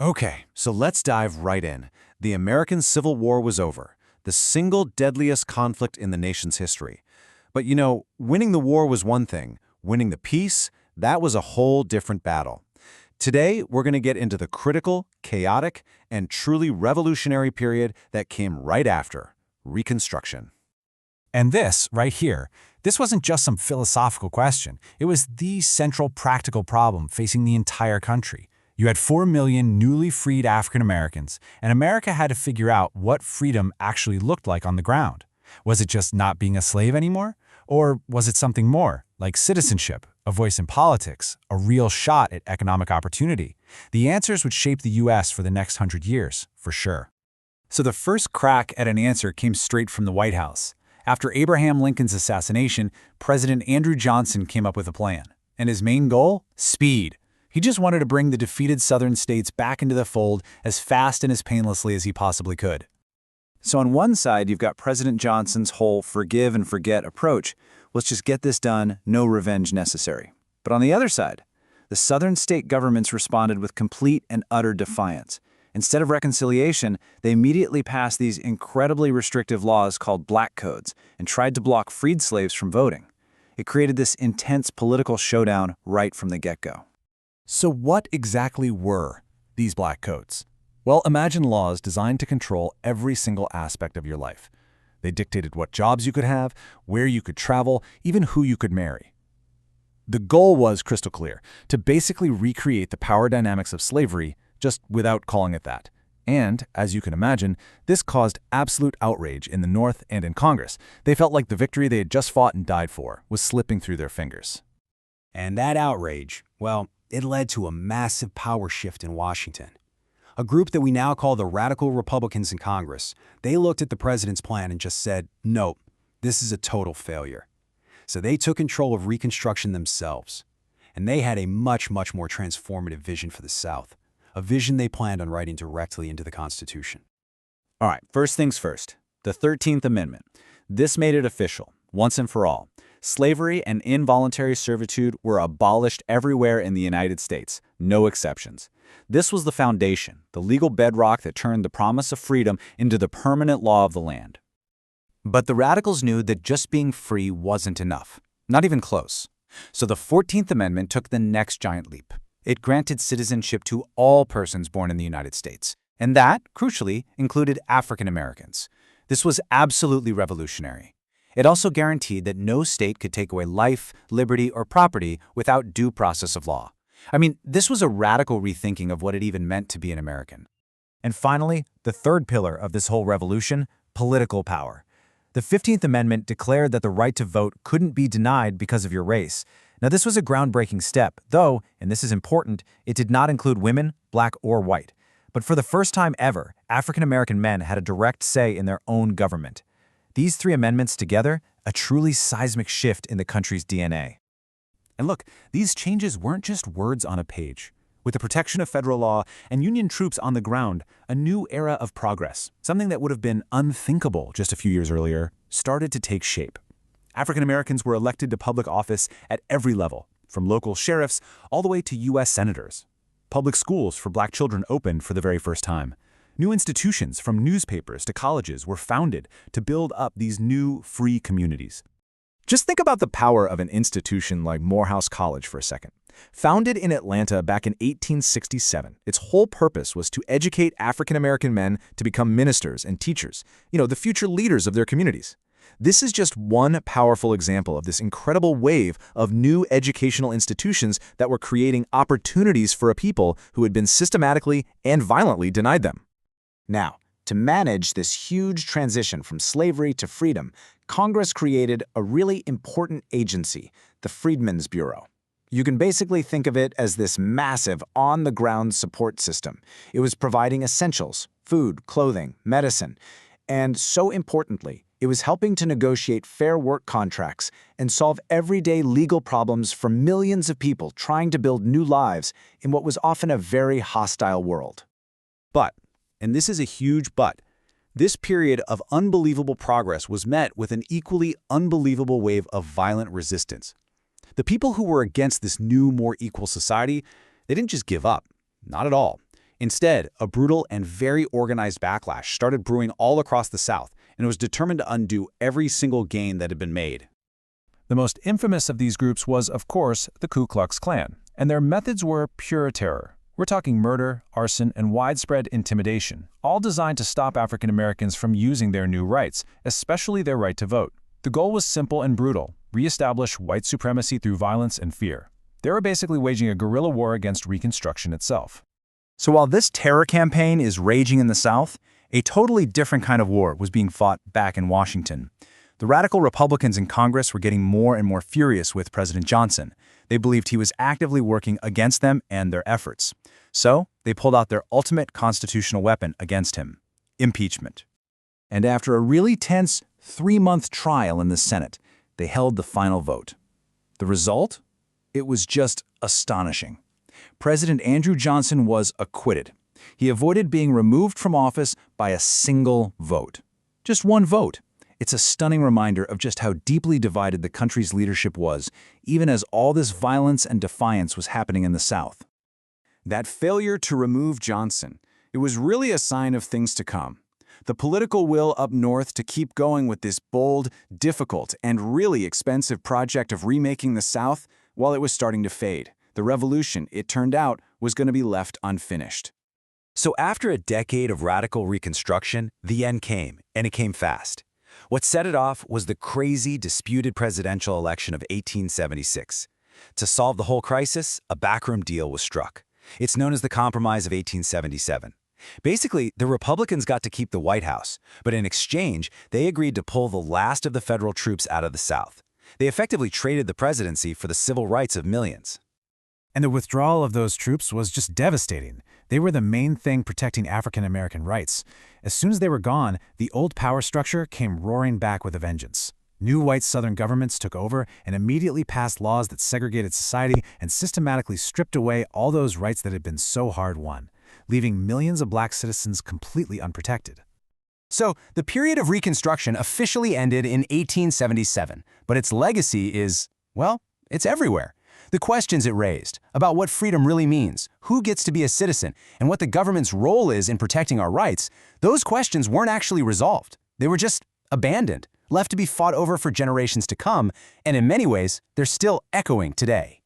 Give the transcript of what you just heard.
Okay, so let's dive right in. The American Civil War was over, the single deadliest conflict in the nation's history. But winning the war was one thing. Winning the peace, that was a whole different battle. Today, we're going to get into the critical, chaotic, and truly revolutionary period that came right after Reconstruction. And this, right here, this wasn't just some philosophical question. It was the central practical problem facing the entire country. You had 4 million newly freed African Americans, and America had to figure out what freedom actually looked like on the ground. Was it just not being a slave anymore? Or was it something more, like citizenship, a voice in politics, a real shot at economic opportunity? The answers would shape the U.S. for the next 100 years, for sure. So the first crack at an answer came straight from the White House. After Abraham Lincoln's assassination, President Andrew Johnson came up with a plan. And his main goal? Speed. He just wanted to bring the defeated southern states back into the fold as fast and as painlessly as he possibly could. So on one side, you've got President Johnson's whole forgive and forget approach. Let's just get this done, no revenge necessary. But on the other side, the southern state governments responded with complete and utter defiance. Instead of reconciliation, they immediately passed these incredibly restrictive laws called black codes and tried to block freed slaves from voting. It created this intense political showdown right from the get-go. So what exactly were these black codes? Well, imagine laws designed to control every single aspect of your life. They dictated what jobs you could have, where you could travel, even who you could marry. The goal was crystal clear, to basically recreate the power dynamics of slavery, just without calling it that. And, as you can imagine, this caused absolute outrage in the North and in Congress. They felt like the victory they had just fought and died for was slipping through their fingers. And that outrage, well, it led to a massive power shift in Washington. A group that we now call the Radical Republicans in Congress, they looked at the president's plan and just said, nope, this is a total failure. So they took control of Reconstruction themselves. And they had a much, much more transformative vision for the South, a vision they planned on writing directly into the Constitution. All right, first things first, the 13th Amendment. This made it official, once and for all. Slavery and involuntary servitude were abolished everywhere in the United States, no exceptions. This was the foundation, the legal bedrock that turned the promise of freedom into the permanent law of the land. But the radicals knew that just being free wasn't enough, not even close. So the 14th Amendment took the next giant leap. It granted citizenship to all persons born in the United States, and that, crucially, included African Americans. This was absolutely revolutionary. It also guaranteed that no state could take away life, liberty, or property without due process of law. I mean, this was a radical rethinking of what it even meant to be an American. And finally, the third pillar of this whole revolution, political power. The 15th Amendment declared that the right to vote couldn't be denied because of your race. Now, this was a groundbreaking step, though, and this is important, it did not include women, black or white. But for the first time ever, African American men had a direct say in their own government. These three amendments together, a truly seismic shift in the country's DNA. And look, these changes weren't just words on a page. With the protection of federal law and Union troops on the ground, a new era of progress, something that would have been unthinkable just a few years earlier, started to take shape. African Americans were elected to public office at every level, from local sheriffs all the way to U.S. senators. Public schools for black children opened for the very first time. New institutions, from newspapers to colleges, were founded to build up these new, free communities. Just think about the power of an institution like Morehouse College for a second. Founded in Atlanta back in 1867, its whole purpose was to educate African American men to become ministers and teachers, the future leaders of their communities. This is just one powerful example of this incredible wave of new educational institutions that were creating opportunities for a people who had been systematically and violently denied them. Now, to manage this huge transition from slavery to freedom, Congress created a really important agency, the Freedmen's Bureau. You can basically think of it as this massive, on-the-ground support system. It was providing essentials, food, clothing, medicine, and so importantly, it was helping to negotiate fair work contracts and solve everyday legal problems for millions of people trying to build new lives in what was often a very hostile world. But, and this is a huge but, this period of unbelievable progress was met with an equally unbelievable wave of violent resistance. The people who were against this new, more equal society, they didn't just give up. Not at all. Instead, a brutal and very organized backlash started brewing all across the South, and it was determined to undo every single gain that had been made. The most infamous of these groups was, of course, the Ku Klux Klan, and their methods were pure terror. We're talking murder, arson, and widespread intimidation, all designed to stop African Americans from using their new rights, especially their right to vote. The goal was simple and brutal: reestablish white supremacy through violence and fear. They were basically waging a guerrilla war against Reconstruction itself. So while this terror campaign is raging in the South, a totally different kind of war was being fought back in Washington. The radical Republicans in Congress were getting more and more furious with President Johnson. They believed he was actively working against them and their efforts. So they pulled out their ultimate constitutional weapon against him: impeachment. And after a really tense 3-month trial in the Senate, they held the final vote. The result? It was just astonishing. President Andrew Johnson was acquitted. He avoided being removed from office by a single vote. Just one vote. It's a stunning reminder of just how deeply divided the country's leadership was, even as all this violence and defiance was happening in the South. That failure to remove Johnson, it was really a sign of things to come. The political will up north to keep going with this bold, difficult, and really expensive project of remaking the South, while it was starting to fade. The revolution, it turned out, was going to be left unfinished. So after a decade of radical Reconstruction, the end came, and it came fast. What set it off was the crazy, disputed presidential election of 1876. To solve the whole crisis, a backroom deal was struck. It's known as the Compromise of 1877. Basically, the Republicans got to keep the White House, but in exchange, they agreed to pull the last of the federal troops out of the South. They effectively traded the presidency for the civil rights of millions. And the withdrawal of those troops was just devastating. They were the main thing protecting African American rights. As soon as they were gone, the old power structure came roaring back with a vengeance. New white Southern governments took over and immediately passed laws that segregated society and systematically stripped away all those rights that had been so hard won, leaving millions of black citizens completely unprotected. So, the period of Reconstruction officially ended in 1877, but its legacy is, well, it's everywhere. The questions it raised about what freedom really means, who gets to be a citizen, and what the government's role is in protecting our rights, those questions weren't actually resolved. They were just abandoned, left to be fought over for generations to come, and in many ways, they're still echoing today.